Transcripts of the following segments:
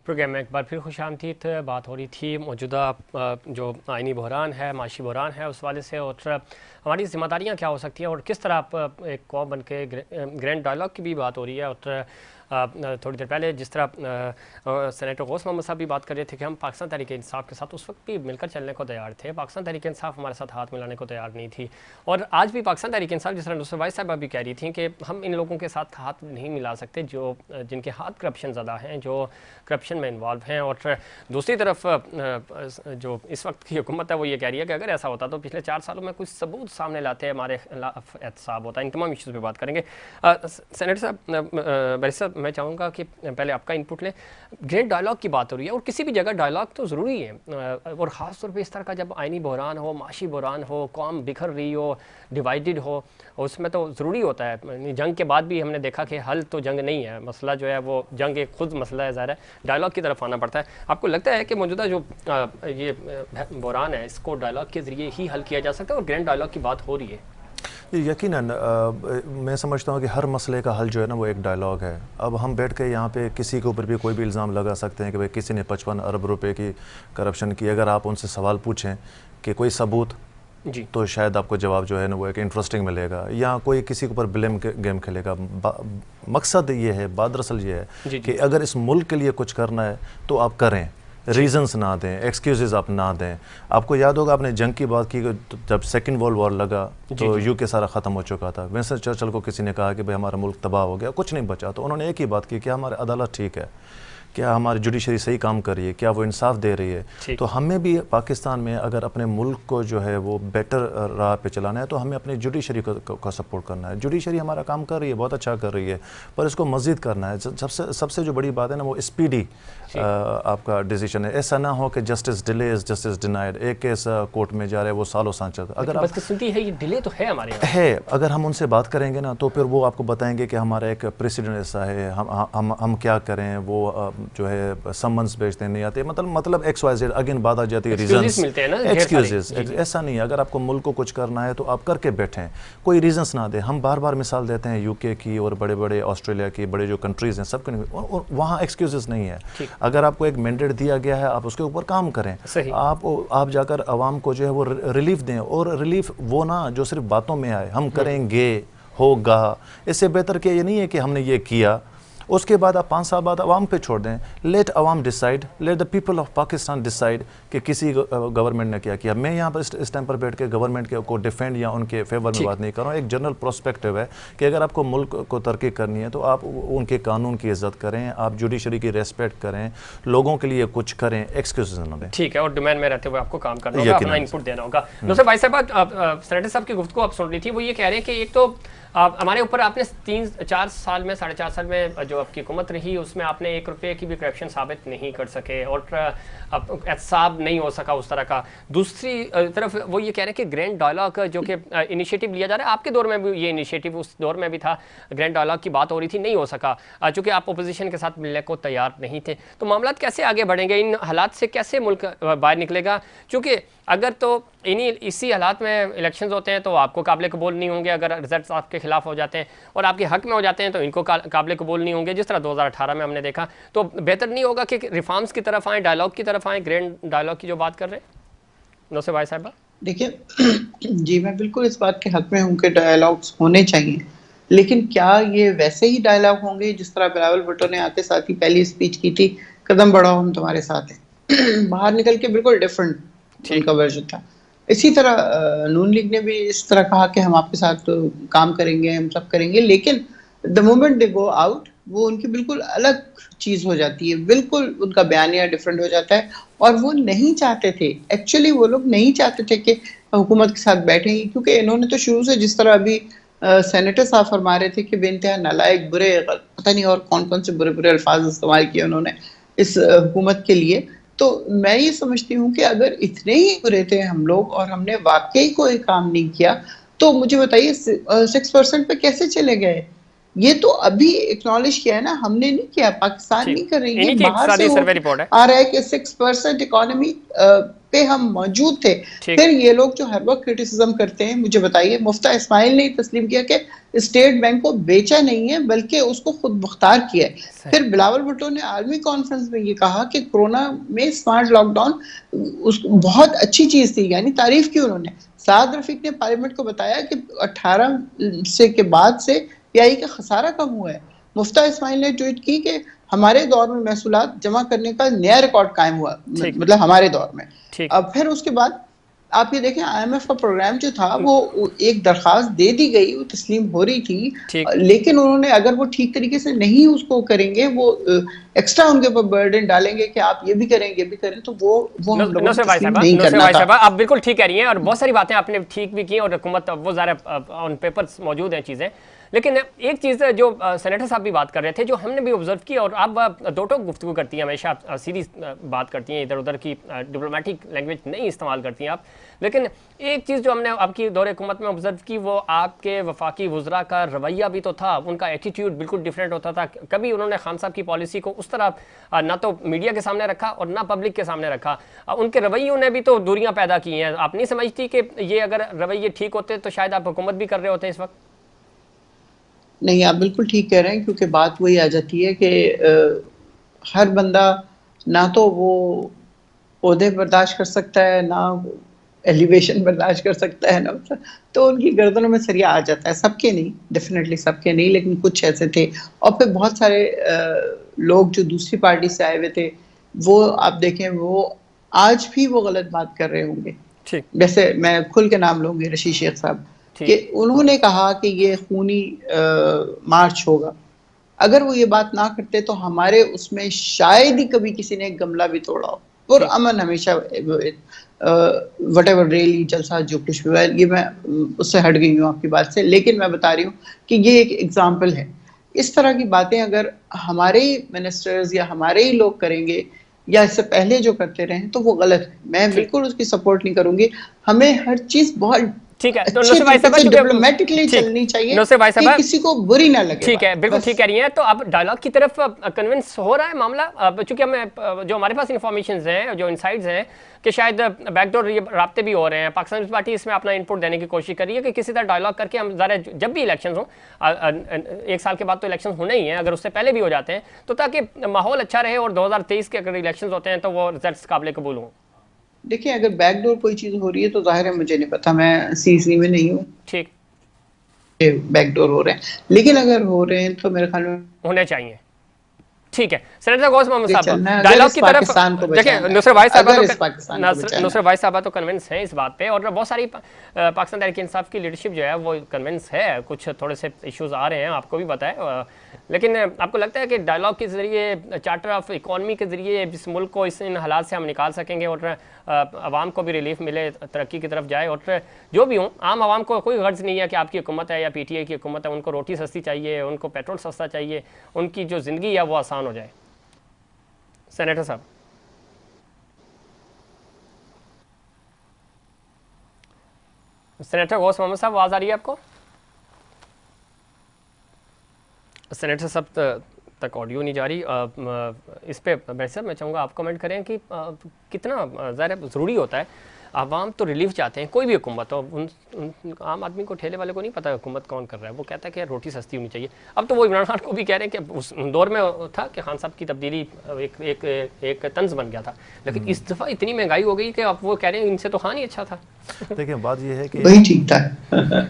Programme में एक बार फिर खुशामदीद। बात हो रही थी मौजूदा जो आइनी बहरान है, माशी बहरान है, उस वाले से, और हमारी ज़िम्मेदारियाँ क्या हो सकती हैं और किस तरह आप एक कौम बन के ग्रैंड डायलॉग की भी बात हो रही है। और थोड़ी देर पहले जिस तरह सेनेटर गौस मोहम्मद साहब भी बात कर रहे थे कि हम पाकिस्तान तहरीक इंसाफ के साथ उस वक्त भी मिलकर चलने को तैयार थे, पाकिस्तान तहरीक इंसाफ हमारे साथ हाथ मिलाने को तैयार नहीं थी। और आज भी पाकिस्तान तहरीक इंसाफ, जिस तरह नुसरत वाइस साहब भी कह रही थी कि हम इन लोगों के साथ हाथ नहीं मिला सकते जो जिनके हाथ करप्शन ज़्यादा हैं, जो करप्शन में इन्वॉल्व हैं। और दूसरी तरफ जो इस वक्त की हुकूमत है वो ये कह रही है कि अगर ऐसा होता तो पिछले 4 सालों में कुछ सबूत सामने लाते हैं, हमारे खिलाफ एहतसाब होता है। इन तमाम इश्यूज़ पर बात करेंगे। सेनेटर साहब, बैरिस्टर, मैं चाहूँगा कि पहले आपका इनपुट लें। ग्रेट डायलॉग की बात हो रही है और किसी भी जगह डायलॉग तो ज़रूरी है, और ख़ास तौर पे इस तरह का जब आइनी बहरान हो, माशी बहरान हो, कौम बिखर रही हो, डिवाइडेड हो, उसमें तो ज़रूरी होता है। जंग के बाद भी हमने देखा कि हल तो जंग नहीं है, मसला जो है वो जंग एक खुद मसला है, ज़ाहिर है डायलॉग की तरफ आना पड़ता है। आपको लगता है कि मौजूदा जो ये बहरान है इसको डायलॉग के ज़रिए ही हल किया जा सकता है और ग्रैंड डायलॉग की बात हो रही है? यकीनन मैं समझता हूँ कि हर मसले का हल जो है ना वो एक डायलॉग है। अब हम बैठ के यहाँ पे किसी के ऊपर भी कोई भी इल्ज़ाम लगा सकते हैं कि भाई किसी ने 55 अरब रुपए की करप्शन की। अगर आप उनसे सवाल पूछें कि कोई सबूत जी, तो शायद आपको जवाब जो है ना वो एक इंटरेस्टिंग मिलेगा, या कोई किसी के ऊपर ब्लेम गेम खेलेगा। मकसद ये है, बात दरअसल ये है कि अगर इस मुल्क के लिए कुछ करना है तो आप करें, रीजंस ना दें, एक्सक्यूजेस आप ना दें। आपको याद होगा आपने जंग की बात की, जब सेकंड वर्ल्ड वॉर लगा तो यूके सारा ख़त्म हो चुका था। विंस्टन चर्चिल को किसी ने कहा कि भाई हमारा मुल्क तबाह हो गया, कुछ नहीं बचा, तो उन्होंने एक ही बात की, क्या हमारी अदालत ठीक है, क्या हमारी जुडिशरी सही काम कर रही है, क्या वो इंसाफ दे रही है। तो हमें भी पाकिस्तान में अगर अपने मुल्क को जो है वो बेटर राह पे चलाना है तो हमें अपनी जुडिशरी का सपोर्ट करना है। जुडिशरी हमारा काम कर रही है, बहुत अच्छा कर रही है, पर इसको मज़ीद करना है। सबसे जो बड़ी बात है ना वो स्पीडी आपका डिसीजन है। ऐसा ना हो कि justice delay is justice denied. एक केस कोर्ट में जा रहा है वो सालों साल चलता है। अगर आप बदकिस्मती है, ये डिले तो है हमारे यहाँ है, अगर हम उनसे बात करेंगे ना तो फिर वो आपको बताएंगे कि हमारा एक प्रेसिडेंट ऐसा है, हम क्या करें। वो जो है समन्स भेजते नहीं आते, मतलब XYZ। अगेन बात आ जाती है रीजंस, एक्सक्यूजेस। ऐसा नहीं है, अगर आपको मुल्क को कुछ करना है तो आप करके बैठें, कोई रीजंस ना दें। हम बार बार मिसाल देते हैं यूके की और बड़े बड़े ऑस्ट्रेलिया की, बड़े जो कंट्रीज़ हैं सबके, वहाँ एक्सक्यूजेस नहीं है। अगर आपको एक मैंडेट दिया गया है आप उसके ऊपर काम करें। आप जाकर आवाम को जो है वो रिलीफ दें, और रिलीफ वो ना जो सिर्फ बातों में आए, हम करेंगे, होगा। इससे बेहतर कि ये नहीं है कि हमने ये किया उसके बाद आप 5 साल बाद आवाम पे छोड़ दें। Late Awam decide, let the people of Pakistan decide कि किसी गवर्नमेंट ने क्या किया। मैं यहाँ पर इस टाइम पर बैठ के गवर्नमेंट के को डिफेंड या उनके फेवर में बात नहीं कर रहा हूँ। एक जनरल प्रोस्पेक्टिव है कि अगर आपको मुल्क को तरक्की करनी है तो आप उनके कानून की इज्जत करें, आप जुडिशरी की रेस्पेक्ट करें, लोगों के लिए कुछ करें, एक्सक्यूजेस ना दें। ठीक है, और डिमांड में रहते हुए आपको काम करना होगा, अपना इनपुट देना होगा। दूसरे भाई साहब, सेनेटर साहब की गुफ्तगू आप सुन रही थी, वो ये कह रहे हैं कि एक तो हमारे ऊपर आपने 3-4 साल में, 4.5 साल में जो आपकी हुकूमत रही उसमें आपने 1 रुपये की भी करप्शन साबित नहीं कर सके और एहतसाब नहीं हो सका उस तरह का। दूसरी तरफ वो ये कह रहे हैं कि ग्रैंड डायलॉग जो कि इनिशिएटिव लिया जा रहा है, आपके दौर में भी ये इनिशिएटिव उस दौर में भी था, ग्रैंड डायलॉग की बात हो रही थी, नहीं हो सका चूँकि आप अपोजिशन के साथ मिलने को तैयार नहीं थे। तो मामला कैसे आगे बढ़ेंगे, इन हालात से कैसे मुल्क बाहर निकलेगा? चूँकि अगर तो इसी हालात में इलेक्शंस होते हैं तो आपको काबिल कबूल नहीं होंगे, अगर रिजल्ट्स आपके खिलाफ हो जाते हैं, और आपके हक में हो जाते हैं तो इनको काबिल कबूल नहीं होंगे, जिस तरह 2018 में हमने देखा। तो बेहतर नहीं होगा कि रिफॉर्म्स की तरफ आएँ, डायलॉग की तरफ आएँ, ग्रैंड डायलॉग की जो बात कर रहे हैं नौसे भाई साहब? देखिए जी, मैं बिल्कुल इस बात के हक में हूँ कि डायलॉग्स होने चाहिए, लेकिन क्या ये वैसे ही डायलॉग होंगे जिस तरह बिलावल भुट्टो ने आते साथ ही पहली स्पीच की थी, कदम बढ़ाओ हम तुम्हारे साथ हैं। बाहर निकल के बिल्कुल डिफरेंट उनका वर्जन था। इसी तरह नून लीग ने भी इस तरह कहा कि हम आपके साथ काम करेंगे, हम सब करेंगे, लेकिन the moment they go out वो उनकी बिल्कुल अलग चीज़ हो जाती है, बिल्कुल उनका बयानिया डिफरेंट हो जाता है। और वो नहीं चाहते थे, एक्चुअली वो लोग नहीं चाहते थे कि हुकूमत के साथ बैठेंगे, क्योंकि इन्होंने तो शुरू से जिस तरह अभी सेनेटर साहब फरमा रहे थे कि बेइंतहा नालायक, बुरे, पता नहीं और कौन कौन से बुरे बुरे अल्फाज इस्तेमाल किए उन्होंने इस हुकूमत के लिए। तो मैं ये समझती हूँ कि अगर इतने ही बुरे थे हम लोग और हमने वाकई कोई काम नहीं किया, तो मुझे बताइए 6% पे कैसे चले गए? ये तो अभी एक्नॉलेज किया है ना, हमने नहीं किया, पाकिस्तान नहीं कर रही है, बाहर से आ रहा है कि 6% इकोनॉमी पे हम मौजूद थे। फिर ये लोग जो हर वक्त क्रिटिसिज्म करते हैं, मुझे बताइए, मुफ्ता इस्माइल ने तस्लीम किया कि स्टेट बैंक को बेचा नहीं है बल्कि उसको खुद मुख्तार किया है। फिर बिलावल भुट्टो ने आर्मी कॉन्फ्रेंस में ये कहा कि कोरोना में स्मार्ट लॉकडाउन बहुत अच्छी चीज थी, यानी तारीफ की उन्होंने। साद रफीक ने पार्लियामेंट को बताया कि 18 से के बाद से पीआई का खसारा कम हुआ है। मुफ्ता इस्माइल ने ट्वीट की कि हमारे दौर में महसूलात जमा करने का नया रिकॉर्ड कायम हुआ, मतलब हमारे दौर में। अब फिर उसके बाद आप ये देखें, आईएमएफ का प्रोग्राम जो था वो एक दरखास्त दे दी गई, वो तस्लीम हो रही थी, लेकिन उन्होंने अगर वो ठीक तरीके से नहीं उसको करेंगे, वो एक्स्ट्रा उनके ऊपर बर्डन डालेंगे कि आप ये भी करें ये भी करें, तो वो हम लोगों को तस्लीम नहीं करना था। आप बिल्कुल ठीक कह रही हैं और बहुत सारी बातें आपने ठीक भी की और हुकूमत वो ज़रा ऑन पेपर मौजूद हैं चीज़ें। लेकिन एक चीज़ जो सेनेटर साहब भी बात कर रहे थे, जो हमने भी ऑब्जर्व की, और आप दो टोक गुफ्तगू करती हैं, हमेशा सीधी बात करती हैं, इधर उधर की डिप्लोमेटिक लैंग्वेज नहीं इस्तेमाल करती हैं आप। लेकिन एक चीज़ जो हमने आपकी दौरे हुकूमत में ऑब्जर्व की, वो आपके वफाकी वज़रा का रवैया भी तो था, उनका एटीट्यूड बिल्कुल डिफरेंट होता था। कभी उन्होंने खान साहब की पॉलिसी को उस तरह ना तो मीडिया के सामने रखा और ना पब्लिक के सामने रखा। उनके रवैयों ने भी तो दूरियाँ पैदा की हैं। आप नहीं समझती कि ये अगर रवैये ठीक होते तो शायद आप हुकूमत भी कर रहे होते इस वक्त? नहीं, आप बिल्कुल ठीक कह रहे हैं, क्योंकि बात वही आ जाती है कि हर बंदा ना तो वो ओहदे बर्दाश्त कर सकता है, ना एलिवेशन बर्दाश्त कर सकता है, ना, तो उनकी गर्दनों में सरिया आ जाता है। सबके नहीं, डेफिनेटली सबके नहीं, लेकिन कुछ ऐसे थे। और फिर बहुत सारे लोग जो दूसरी पार्टी से आए हुए थे, वो आप देखें, वो आज भी वो गलत बात कर रहे होंगे। जैसे मैं खुल के नाम लूंगी, रशीद शेख साहब, कि उन्होंने कहा कि ये खूनी मार्च होगा। अगर वो ये बात ना करते तो हमारे उसमें शायद ही कभी किसी ने एक गमला भी तोड़ा हो। और अमन हमेशा व्हाटएवर रैली जलसा जो कुछ भी हुआ, ये मैं उससे हट गई हूँ आपकी बात से, लेकिन मैं बता रही हूँ कि ये एक एग्जाम्पल है। इस तरह की बातें अगर हमारे मिनिस्टर्स या हमारे ही लोग करेंगे या इससे पहले जो करते रहे, तो वो गलत है। मैं बिल्कुल उसकी सपोर्ट नहीं करूंगी। हमें हर चीज बहुत ठीक है, तो नुसरत भाई साहब डिप्लोमेटिकली चलनी चाहिए, नुसरत भाई साहब किसी को बुरी ना लगे। ठीक है, बिल्कुल ठीक कह रही हैं। तो अब डायलॉग की तरफ कन्विंस हो रहा है मामला, चूंकि हमें जो हमारे पास इंफॉर्मेशन हैं, जो इनसाइड्स हैं कि शायद बैकडोर राब्ते भी हो रहे हैं। पाकिस्तान पीपल्स पार्टी इसमें अपना इनपुट देने की कोशिश कर रही है कि किसी तरह डायलॉग करके हम ज़रा जब भी इलेक्शन हो, 1 साल के बाद तो इलेक्शन होने ही हैं, अगर उससे पहले भी हो जाते हैं तो ताकि माहौल अच्छा रहे और 2023 के अगर इलेक्शन होते हैं तो वो रिजल्ट काबिल कबूल हों। देखिए, अगर बैकडोर कोई चीज हो रही है तो जाहिर है मुझे नहीं पता, मैं सीसी में नहीं हूँ, ठीक, बैकडोर हो रहे हैं, लेकिन अगर हो रहे हैं तो मेरे ख्याल में होने चाहिए। ठीक है, सेनेटर गौस मोहम्मद साहब डायलॉग की तरफ देखिए, नुसरत भाई साहब तो कन्विंस हैं इस बात पे, और बहुत सारी पाकिस्तान तहरीक इंसाफ की लीडरशिप जो है वो कन्विंस है। कुछ थोड़े से इश्यूज आ रहे हैं, आपको भी पता है, लेकिन आपको लगता है कि डायलॉग के जरिए, चार्टर ऑफ इकॉनमी के जरिए इस मुल्क को इन हालात से हम निकाल सकेंगे और आवाम को भी रिलीफ मिले, तरक्की की तरफ जाए? और जो भी हूँ, आम आवाम को कोई गर्ज नहीं है कि आपकी हुकूमत है या पीटीआई की हुकूमत है, उनको रोटी सस्ती चाहिए, उनको पेट्रोल सस्ता चाहिए, उनकी जो ज़िंदगी है वो आसान हो जाए। सेनेटर साहब, सेनेटर गौस मोहम्मद साहब, आवाज़ आ रही है आपको? सेनेटर साहब तक ऑडियो नहीं जा रही। इस पे वैसे मैं चाहूँगा आप कमेंट करें कि कितना ज़ाहिर ज़रूरी होता है। आवाम तो रिलीफ चाहते हैं, कोई भी हुकूमत हो, आम आदमी को, ठेले वाले को नहीं पता हुकूमत कौन कर रहा है, वो कहता है कि रोटी सस्ती होनी चाहिए। अब तो वो इमरान खान को भी कह रहे हैं कि उस दौर में था कि खान साहब की तब्दीली एक तंज बन गया था, लेकिन इस दफ़ा इतनी महंगाई हो गई कि अब वो कह रहे हैं इनसे तो खान ही अच्छा था। देखिए, बात ये है कि वही ठीक था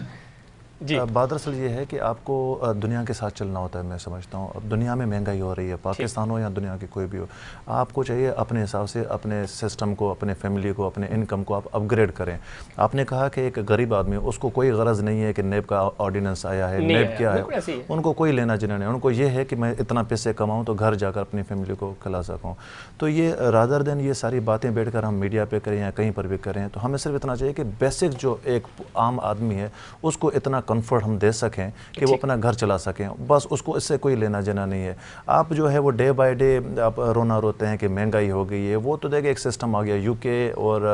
बात दरअसल ये है कि आपको दुनिया के साथ चलना होता है। मैं समझता हूँ अब दुनिया में महंगाई हो रही है, पाकिस्तान हो या दुनिया की कोई भी हो, आपको चाहिए अपने हिसाब से अपने सिस्टम को, अपने फैमिली को, अपने इनकम को आप अपग्रेड करें। आपने कहा कि एक गरीब आदमी, उसको कोई गरज नहीं है कि नेब का ऑर्डिनेंस आया है, नेब क्या है, उनको कोई लेना देना नहीं। उनको ये है कि मैं इतना पैसे कमाऊँ तो घर जाकर अपनी फैमिली को खिला सकूँ। तो ये रादर देन ये सारी बातें बैठ कर हम मीडिया पर करें या कहीं पर भी करें, तो हमें सिर्फ इतना चाहिए कि बेसिक जो एक आम आदमी है उसको इतना कंफर्ट हम दे सकें कि वो अपना घर चला सकें, बस उसको इससे कोई लेना देना नहीं है। आप जो है वो डे बाय डे आप रोना रोते हैं कि महंगाई हो गई है, वो तो देखिए एक सिस्टम आ गया यूके और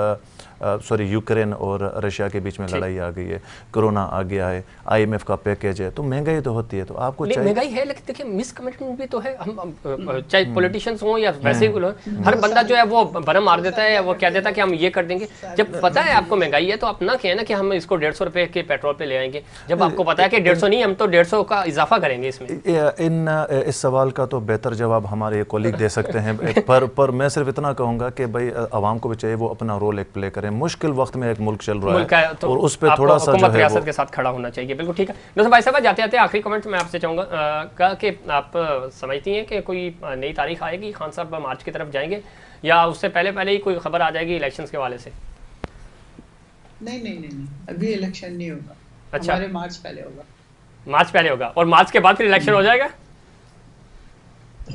सॉरी यूक्रेन और रशिया के बीच में लड़ाई आ गई है, कोरोना आ गया है, IMF का पैकेज है, तो महंगाई तो होती है। तो आपको चाहिए महंगाई है, लेकिन देखिए मिसकमिटमेंट भी तो है। हम चाहे पॉलिटिशियंस हों या वैसे ही हर बंदा जो है वो बरम मार देता है, वो कह देता है कि हम ये कर देंगे। जब पता है आपको महंगाई है तो अपना क्या है ना कि हम इसको 150 रुपए के पेट्रोल पे ले आएंगे, जब आपको पता है कि 150 नहीं, हम तो 150 का इजाफा करेंगे इसमें। इस सवाल का तो बेहतर जवाब हमारे कॉलीग दे सकते हैं, पर मैं सिर्फ इतना कहूंगा कि भाई आवाम को भी चाहिए वो अपना रोल एक प्ले करें। मुश्किल वक्त में एक मुल्क चल रहा है तो और उस पर थोड़ा सा जो है रियासत के साथ खड़ा होना चाहिए। बिल्कुल ठीक है। दोस्तों भाई साहब जाते आते आखिरी कमेंट मैं आपसे चाहूँगा कि आप समझती हैं कि कोई नई तारीख आएगी, खान साहब मार्च की तरफ जाएंगे या उससे पहले ही कोई खबर आ जाएगी इलेक्शंस के हवाले से? नहीं, अभी इलेक्शन नहीं होगा। अच्छा, हमारे मार्च पहले होगा। मार्च पहले होगा और मार्च के बाद फिर इलेक्शन हो जाएगा?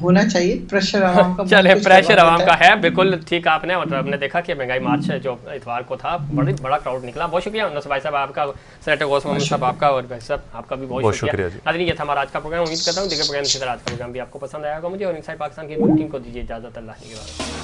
होना चाहिए, प्रेशर आवाम का चले, प्रेशर आवाम का है, बिल्कुल ठीक आपने। और हमने देखा कि महंगाई मार्च जो इतवार को था बड़ा क्राउड निकला। बहुत शुक्रिया नसर भाई साहब आपका, सेनेटर गौस मोहम्मद साहब आपका, और भाई साहब आपका भी बहुत शुक्रिया। नाज़रीन ये था हमारा आज का प्रोग्राम। उम्मीद करता हूँ देखिए प्रोग्राम इसी तरह आज का प्रोग्राम भी आपको पसंद आएगा। मुझे और इनसाइड पाकिस्तान की टीम को दीजिए इजाजत। अल्लाह के हवाले।